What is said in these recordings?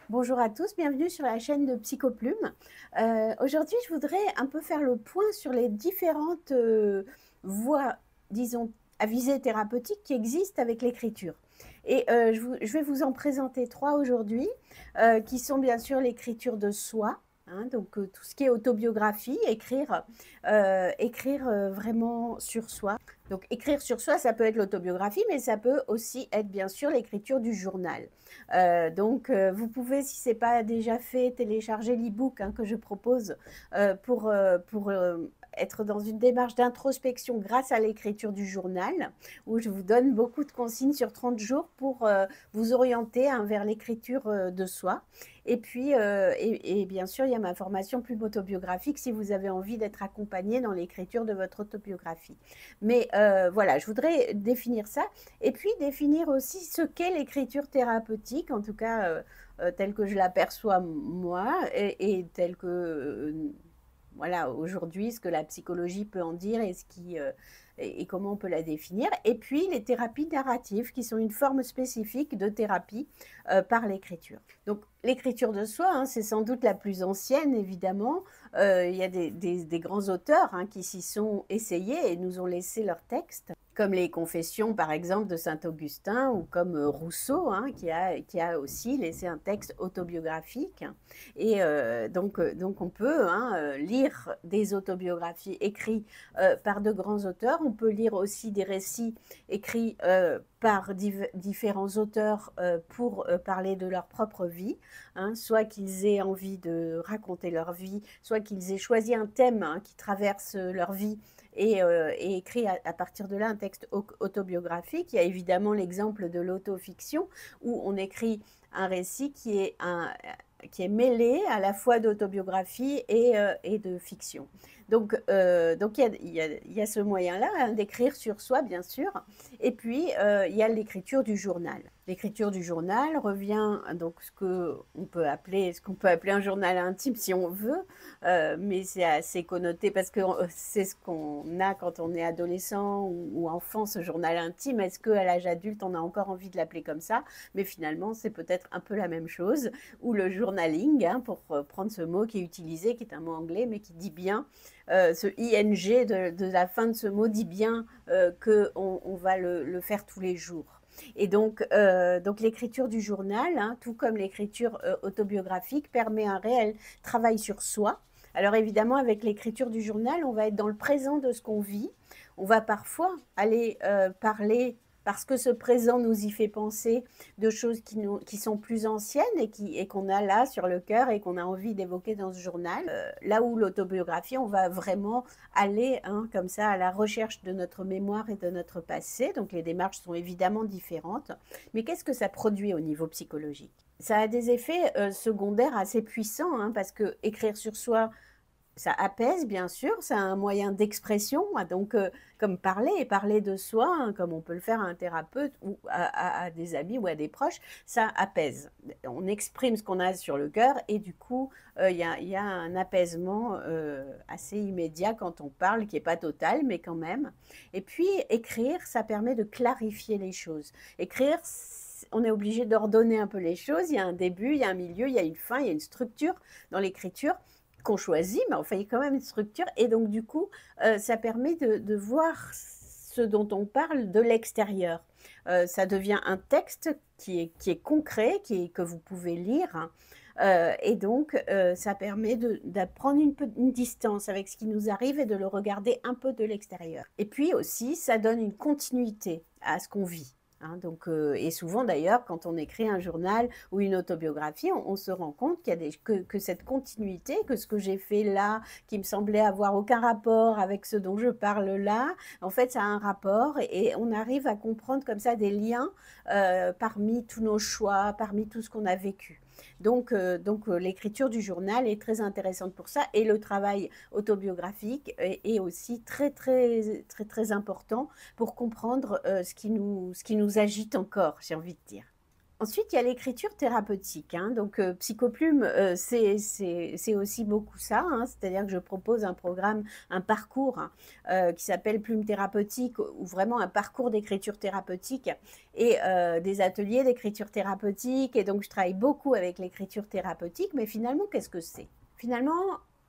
Bonjour à tous, bienvenue sur la chaîne de Psychoplume. Aujourd'hui, je voudrais un peu faire le point sur les différentes voies, disons, à visée thérapeutique qui existent avec l'écriture. Et je vais vous en présenter trois aujourd'hui, qui sont bien sûr l'écriture de soi, hein, donc tout ce qui est autobiographie, écrire vraiment sur soi. Donc écrire sur soi, ça peut être l'autobiographie, mais ça peut aussi être bien sûr l'écriture du journal. Vous pouvez, si ce n'est pas déjà fait, télécharger l'e-book que je propose pour être dans une démarche d'introspection grâce à l'écriture du journal, où je vous donne beaucoup de consignes sur 30 jours pour vous orienter vers l'écriture de soi. Et puis, bien sûr, il y a ma formation Plume autobiographique si vous avez envie d'être accompagné dans l'écriture de votre autobiographie. Mais voilà, je voudrais définir ça. Et puis définir aussi ce qu'est l'écriture thérapeutique, en tout cas telle que je l'aperçois moi, et telle que, voilà, aujourd'hui, ce que la psychologie peut en dire et comment on peut la définir. Et puis les thérapies narratives, qui sont une forme spécifique de thérapie par l'écriture. Donc l'écriture de soi, c'est sans doute la plus ancienne, évidemment. Il y a des grands auteurs qui s'y sont essayés et nous ont laissé leurs textes, comme les Confessions, par exemple, de Saint-Augustin, ou comme Rousseau, qui a aussi laissé un texte autobiographique. Et donc on peut lire des autobiographies écrites par de grands auteurs. On peut lire aussi des récits écrits par différents auteurs pour parler de leur propre vie, soit qu'ils aient envie de raconter leur vie, soit qu'ils aient choisi un thème qui traverse leur vie et écrit à partir de là un texte autobiographique. Il y a évidemment l'exemple de l'autofiction, où on écrit un récit qui est mêlé à la fois d'autobiographie et de fiction. Donc il y a ce moyen-là d'écrire sur soi, bien sûr. Et puis, il y a l'écriture du journal. L'écriture du journal revient donc ce qu'on peut appeler un journal intime si on veut, mais c'est assez connoté parce que c'est ce qu'on a quand on est adolescent ou enfant, ce journal intime. Est-ce qu'à l'âge adulte, on a encore envie de l'appeler comme ça? Mais finalement, c'est peut-être un peu la même chose. Ou le journaling, pour prendre ce mot qui est utilisé, qui est un mot anglais, mais qui dit bien, ce ing de la fin de ce mot dit bien qu'on va le faire tous les jours. Et donc l'écriture du journal, tout comme l'écriture autobiographique, permet un réel travail sur soi. Alors évidemment, avec l'écriture du journal, on va être dans le présent de ce qu'on vit. On va parfois aller parler, parce que ce présent nous y fait penser, de choses qui sont plus anciennes et qu'on a là sur le cœur et qu'on a envie d'évoquer dans ce journal. Là où l'autobiographie, on va vraiment aller comme ça à la recherche de notre mémoire et de notre passé. Donc les démarches sont évidemment différentes. Mais qu'est-ce que ça produit au niveau psychologique? Ça a des effets secondaires assez puissants, parce que écrire sur soi, ça apaise, bien sûr, c'est un moyen d'expression, donc comme parler de soi, comme on peut le faire à un thérapeute ou à des amis ou à des proches, ça apaise. On exprime ce qu'on a sur le cœur et du coup, il y a un apaisement assez immédiat quand on parle, qui n'est pas total, mais quand même. Et puis, écrire, ça permet de clarifier les choses. Écrire, on est obligé d'ordonner un peu les choses. Il y a un début, il y a un milieu, il y a une fin, il y a une structure dans l'écriture qu'on choisit, mais enfin, il y a quand même une structure. Et donc, du coup, ça permet de voir ce dont on parle de l'extérieur. Ça devient un texte qui est concret, que vous pouvez lire. Et donc, ça permet de prendre une distance avec ce qui nous arrive et de le regarder un peu de l'extérieur. Et puis aussi, ça donne une continuité à ce qu'on vit. Et souvent d'ailleurs, quand on écrit un journal ou une autobiographie, on se rend compte qu'il y a que cette continuité, que ce que j'ai fait là, qui me semblait avoir aucun rapport avec ce dont je parle là, en fait ça a un rapport et on arrive à comprendre comme ça des liens parmi tous nos choix, parmi tout ce qu'on a vécu. Donc l'écriture du journal est très intéressante pour ça, et le travail autobiographique est aussi très très très très important pour comprendre ce qui nous agite encore, j'ai envie de dire. Ensuite, il y a l'écriture thérapeutique, hein. Donc, Psychoplume, c'est aussi beaucoup ça, hein. C'est-à-dire que je propose un programme, un parcours, hein, qui s'appelle Plume thérapeutique, ou vraiment un parcours d'écriture thérapeutique et des ateliers d'écriture thérapeutique. Et donc, je travaille beaucoup avec l'écriture thérapeutique. Mais finalement, qu'est-ce que c'est? Finalement,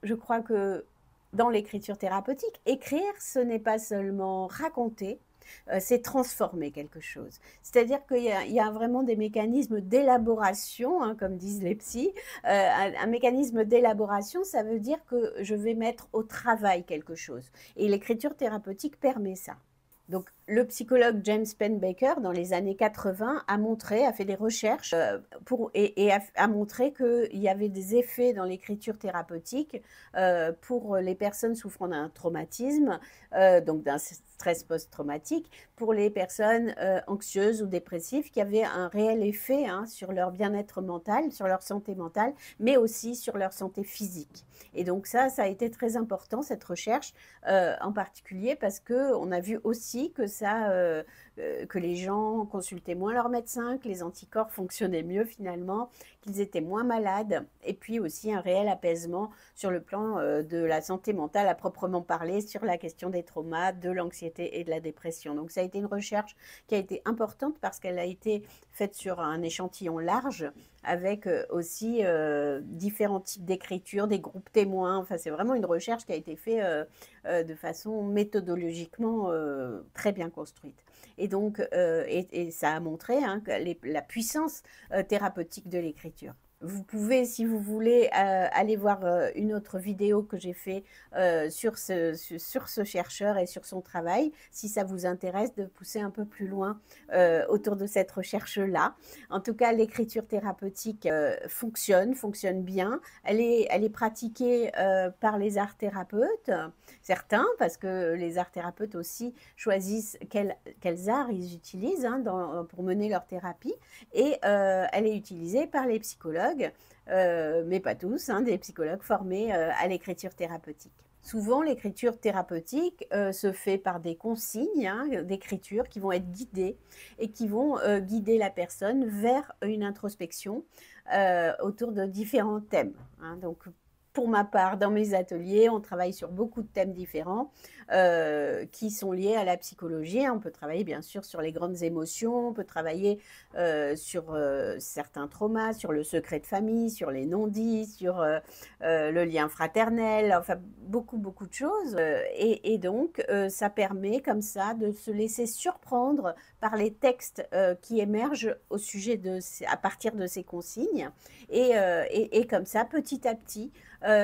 je crois que dans l'écriture thérapeutique, écrire, ce n'est pas seulement raconter, c'est transformer quelque chose. C'est-à-dire qu'il y a vraiment des mécanismes d'élaboration, hein, comme disent les psys. Un mécanisme d'élaboration, ça veut dire que je vais mettre au travail quelque chose. Et l'écriture thérapeutique permet ça. Donc, le psychologue James Pennebaker, dans les années 80, a fait des recherches et a montré qu'il y avait des effets dans l'écriture thérapeutique pour les personnes souffrant d'un traumatisme, donc d'un stress post-traumatique, pour les personnes anxieuses ou dépressives, qui avaient un réel effet, hein, sur leur bien-être mental, sur leur santé mentale, mais aussi sur leur santé physique. Et donc ça a été très important, cette recherche, en particulier parce qu'on a vu aussi que les gens consultaient moins leur médecin, que les anticorps fonctionnaient mieux finalement, qu'ils étaient moins malades, et puis aussi un réel apaisement sur le plan de la santé mentale à proprement parler, sur la question des traumas, de l'anxiété et de la dépression. Donc ça a été une recherche qui a été importante parce qu'elle a été faite sur un échantillon large, avec aussi différents types d'écriture, des groupes témoins. Enfin, c'est vraiment une recherche qui a été faite de façon méthodologiquement très bien construite. Et donc, et ça a montré, hein, la puissance thérapeutique de l'écriture. Vous pouvez, si vous voulez, aller voir une autre vidéo que j'ai fait sur ce chercheur et sur son travail, si ça vous intéresse de pousser un peu plus loin autour de cette recherche-là. En tout cas, l'écriture thérapeutique fonctionne bien. Elle est pratiquée par les art thérapeutes, certains, parce que les art thérapeutes aussi choisissent quels arts ils utilisent, hein, pour mener leur thérapie. Et elle est utilisée par les psychologues, mais pas tous, hein, des psychologues formés à l'écriture thérapeutique. Souvent, l'écriture thérapeutique se fait par des consignes, hein, d'écriture qui vont être guidées et qui vont guider la personne vers une introspection autour de différents thèmes, hein. Donc, pour ma part, dans mes ateliers, on travaille sur beaucoup de thèmes différents qui sont liés à la psychologie. On peut travailler bien sûr sur les grandes émotions, on peut travailler sur certains traumas, sur le secret de famille, sur les non-dits, sur le lien fraternel, enfin beaucoup de choses. Et donc, ça permet comme ça de se laisser surprendre par les textes qui émergent à partir de ces consignes. Et comme ça, petit à petit,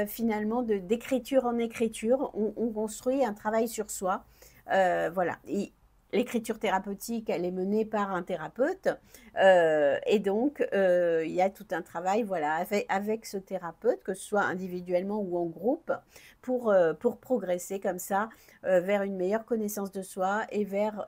finalement, d'écriture en écriture, on construit un travail sur soi. Voilà. L'écriture thérapeutique, elle est menée par un thérapeute, et donc il y a tout un travail, voilà, avec ce thérapeute, que ce soit individuellement ou en groupe, pour progresser comme ça vers une meilleure connaissance de soi et vers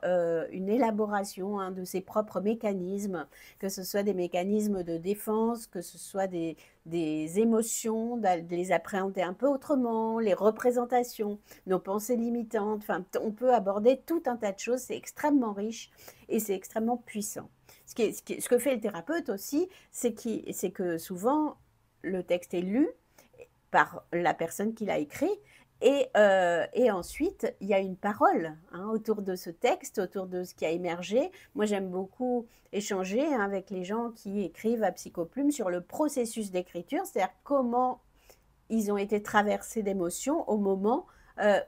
une élaboration, hein, de ses propres mécanismes, que ce soit des mécanismes de défense, que ce soit des émotions, de les appréhender un peu autrement, les représentations, nos pensées limitantes. Enfin, on peut aborder tout un tas de choses, c'est extrêmement riche et c'est extrêmement puissant. Ce que fait le thérapeute aussi, c'est que souvent, le texte est lu par la personne qui l'a écrit, et ensuite, il y a une parole, hein, autour de ce texte, autour de ce qui a émergé. Moi, j'aime beaucoup échanger, hein, avec les gens qui écrivent à Psychoplume sur le processus d'écriture, c'est-à-dire comment ils ont été traversés d'émotions au moment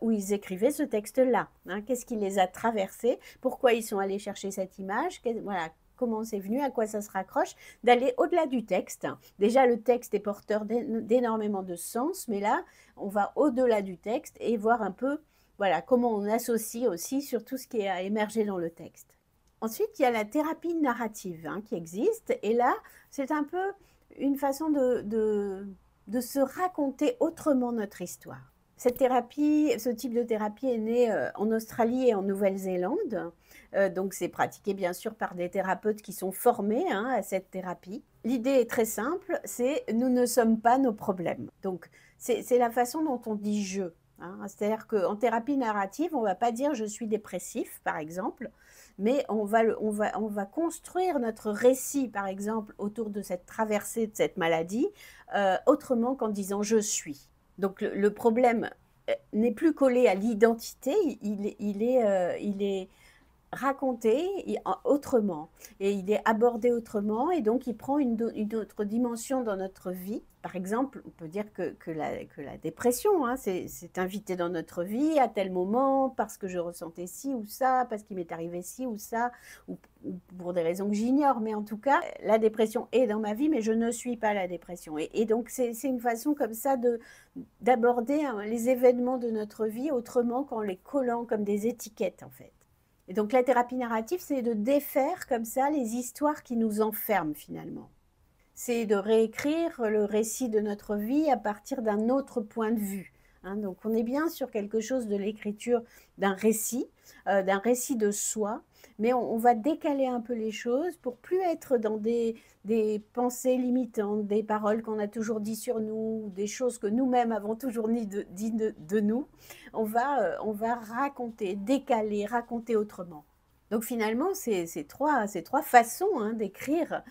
où ils écrivaient ce texte-là, hein. Qu'est-ce qui les a traversés? Pourquoi ils sont allés chercher cette image? Voilà, comment c'est venu, à quoi ça se raccroche, d'aller au-delà du texte. Déjà, le texte est porteur d'énormément de sens, mais là, on va au-delà du texte et voir un peu, voilà, comment on associe aussi sur tout ce qui a émergé dans le texte. Ensuite, il y a la thérapie narrative, hein, qui existe, et là, c'est un peu une façon de se raconter autrement notre histoire. Cette thérapie, ce type de thérapie est né en Australie et en Nouvelle-Zélande. Donc, c'est pratiqué bien sûr par des thérapeutes qui sont formés, hein, à cette thérapie. L'idée est très simple, c'est nous ne sommes pas nos problèmes. Donc, c'est la façon dont on dit je, hein. C'est-à-dire qu'en thérapie narrative, on ne va pas dire je suis dépressif, par exemple, mais on va construire notre récit, par exemple, autour de cette traversée de cette maladie, autrement qu'en disant je suis. Donc le problème n'est plus collé à l'identité, il est raconté autrement et il est abordé autrement et donc il prend une autre dimension dans notre vie. Par exemple, on peut dire que la dépression, hein, c'est invité dans notre vie à tel moment parce que je ressentais ci ou ça, parce qu'il m'est arrivé ci ou ça, ou pour des raisons que j'ignore, mais en tout cas, la dépression est dans ma vie, mais je ne suis pas la dépression. Et donc, c'est une façon comme ça d'aborder les événements de notre vie autrement qu'en les collant comme des étiquettes, en fait. Et donc la thérapie narrative, c'est de défaire comme ça les histoires qui nous enferment finalement. C'est de réécrire le récit de notre vie à partir d'un autre point de vue. Hein, donc on est bien sur quelque chose de l'écriture d'un récit de soi, mais on va décaler un peu les choses pour plus être dans des pensées limitantes, des paroles qu'on a toujours dit sur nous, des choses que nous-mêmes avons toujours dit de nous. On va raconter, décaler, raconter autrement. Donc finalement, ces trois façons hein, d'écrire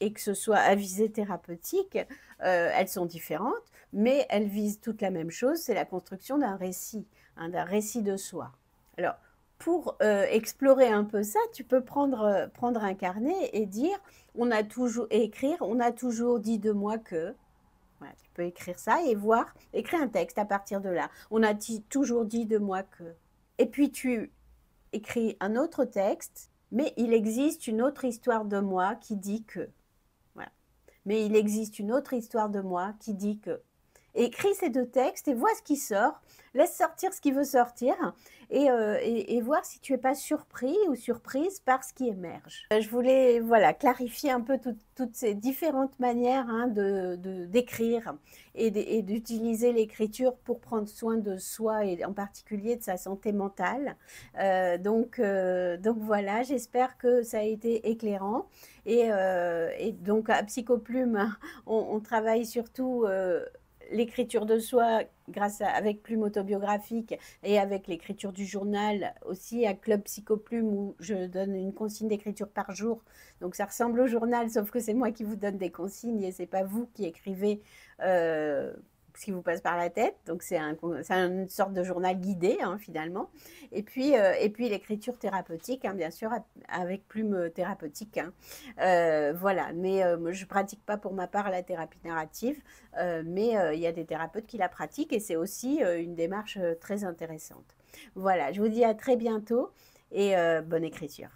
et que ce soit à visée thérapeutique, elles sont différentes, mais elles visent toutes la même chose, c'est la construction d'un récit, hein, d'un récit de soi. Alors, pour explorer un peu ça, tu peux prendre un carnet et dire, écrire, on a toujours dit de moi que, voilà, tu peux écrire ça et écrire un texte à partir de là. On a toujours dit de moi que. Et puis tu écris un autre texte, mais il existe une autre histoire de moi qui dit que. Voilà. Mais il existe une autre histoire de moi qui dit que. Écris ces deux textes et vois ce qui sort. Laisse sortir ce qui veut sortir et voir si tu n'es pas surpris ou surprise par ce qui émerge. Je voulais clarifier un peu toutes ces différentes manières hein, d'écrire et d'utiliser l'écriture pour prendre soin de soi et en particulier de sa santé mentale. Donc voilà, j'espère que ça a été éclairant. Et donc à Psychoplume, on travaille surtout l'écriture de soi avec Plume autobiographique et avec l'écriture du journal aussi à Club Psychoplume où je donne une consigne d'écriture par jour. Donc ça ressemble au journal sauf que c'est moi qui vous donne des consignes et c'est pas vous qui écrivez ce qui vous passe par la tête. Donc c'est une sorte de journal guidé hein, finalement. Et puis l'écriture thérapeutique, hein, bien sûr, avec Plume thérapeutique. Hein. Voilà, mais je ne pratique pas pour ma part la thérapie narrative, mais il y a des thérapeutes qui la pratiquent et c'est aussi une démarche très intéressante. Voilà, je vous dis à très bientôt et bonne écriture.